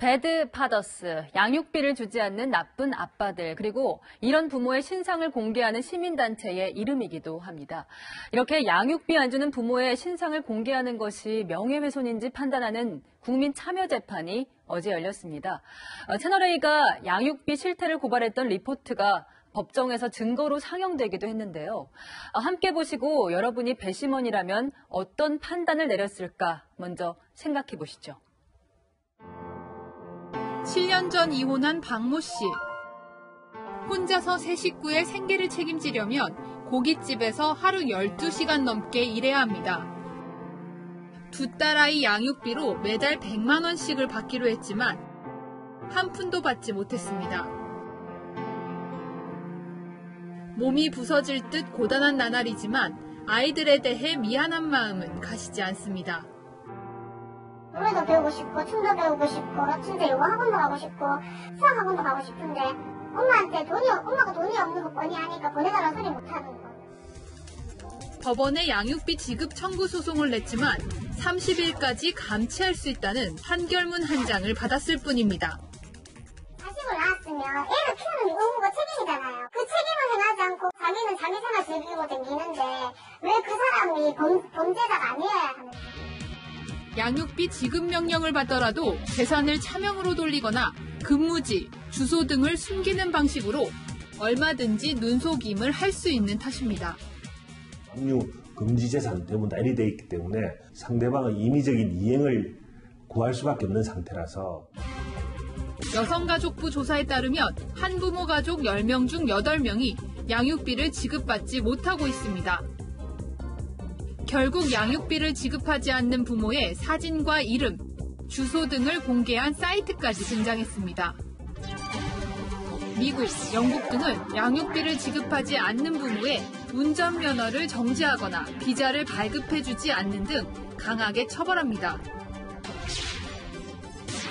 배드 파더스, 양육비를 주지 않는 나쁜 아빠들, 그리고 이런 부모의 신상을 공개하는 시민단체의 이름이기도 합니다. 이렇게 양육비 안 주는 부모의 신상을 공개하는 것이 명예훼손인지 판단하는 국민참여재판이 어제 열렸습니다. 채널A가 양육비 실태를 고발했던 리포트가 법정에서 증거로 상영되기도 했는데요. 함께 보시고 여러분이 배심원이라면 어떤 판단을 내렸을까 먼저 생각해 보시죠. 7년 전 이혼한 박모 씨. 혼자서 세 식구의 생계를 책임지려면 고깃집에서 하루 12시간 넘게 일해야 합니다. 두 딸아이 양육비로 매달 100만 원씩을 받기로 했지만 한 푼도 받지 못했습니다. 몸이 부서질 듯 고단한 나날이지만 아이들에 대해 미안한 마음은 가시지 않습니다. 노래도 배우고 싶고 춤도 배우고 싶고 진짜 요가 학원도 가고 싶고 수학 학원도 가고 싶은데 엄마가 돈이 없는 거 뻔히 아니까 보내달라는 소리 못하는 거. 법원에 양육비 지급 청구 소송을 냈지만 30일까지 감치할 수 있다는 판결문 한 장을 받았을 뿐입니다. 자식을 낳았으면 애를 키우는 의무가 책임이잖아요. 그 책임을 행하지 않고 자기는 자기 생활 즐기고 다니는데 왜 그 사람이 범죄자가 아니어야 하는 거예요? 양육비 지급 명령을 받더라도 재산을 차명으로 돌리거나 근무지, 주소 등을 숨기는 방식으로 얼마든지 눈속임을 할 수 있는 탓입니다. 압류 금지 재산 대부분 날이 돼 있기 때문에 상대방의 임의적인 이행을 구할 수밖에 없는 상태라서. 여성가족부 조사에 따르면 한부모 가족 10명 중 8명이 양육비를 지급받지 못하고 있습니다. 결국 양육비를 지급하지 않는 부모의 사진과 이름, 주소 등을 공개한 사이트까지 등장했습니다. 미국, 영국 등은 양육비를 지급하지 않는 부모의 운전면허를 정지하거나 비자를 발급해주지 않는 등 강하게 처벌합니다.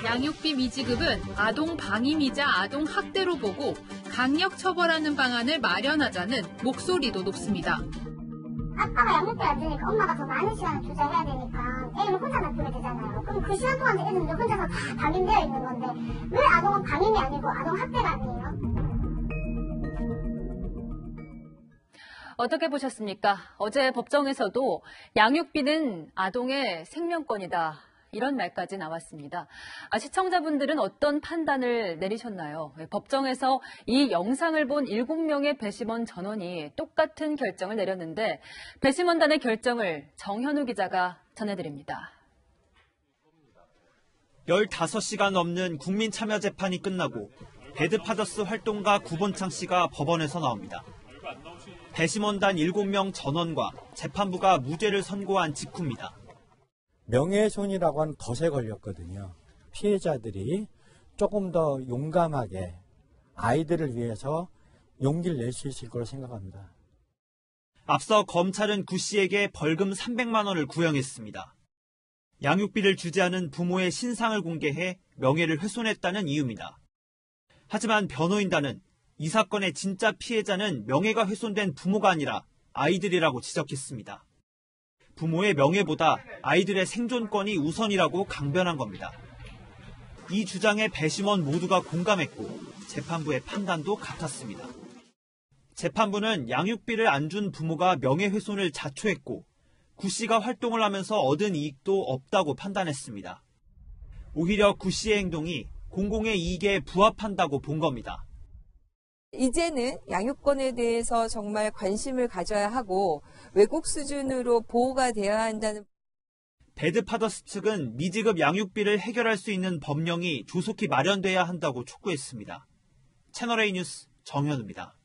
양육비 미지급은 아동 방임이자 아동 학대로 보고 강력 처벌하는 방안을 마련하자는 목소리도 높습니다. 아빠가 양육비 안 주니까 엄마가 더 많은 시간을 투자해야 되니까 애를 혼자 놔두게 되잖아요. 그럼 그 시간 동안 애는 혼자서 다 방임되어 있는 건데 왜 아동은 방임이 아니고 아동 학대가 아니에요? 어떻게 보셨습니까? 어제 법정에서도 양육비는 아동의 생명권이다. 이런 말까지 나왔습니다. 시청자분들은 어떤 판단을 내리셨나요? 법정에서 이 영상을 본 7명의 배심원 전원이 똑같은 결정을 내렸는데 배심원단의 결정을 정현우 기자가 전해드립니다. 15시간 넘는 국민참여재판이 끝나고 배드 파더스 활동가 구본창 씨가 법원에서 나옵니다. 배심원단 7명 전원과 재판부가 무죄를 선고한 직후입니다. 명예훼손이라고 하는 덫에 걸렸거든요. 피해자들이 조금 더 용감하게 아이들을 위해서 용기를 낼 수 있을 거라고 생각합니다. 앞서 검찰은 구 씨에게 벌금 300만 원을 구형했습니다. 양육비를 주지 않은 부모의 신상을 공개해 명예를 훼손했다는 이유입니다. 하지만 변호인단은 이 사건의 진짜 피해자는 명예가 훼손된 부모가 아니라 아이들이라고 지적했습니다. 부모의 명예보다 아이들의 생존권이 우선이라고 강변한 겁니다. 이 주장에 배심원 모두가 공감했고 재판부의 판단도 같았습니다. 재판부는 양육비를 안 준 부모가 명예훼손을 자초했고 구 씨가 활동을 하면서 얻은 이익도 없다고 판단했습니다. 오히려 구 씨의 행동이 공공의 이익에 부합한다고 본 겁니다. 이제는 양육권에 대해서 정말 관심을 가져야 하고 외국 수준으로 보호가 되어야 한다는. 배드 파더스 측은 미지급 양육비를 해결할 수 있는 법령이 조속히 마련돼야 한다고 촉구했습니다. 채널A 뉴스 정현우입니다.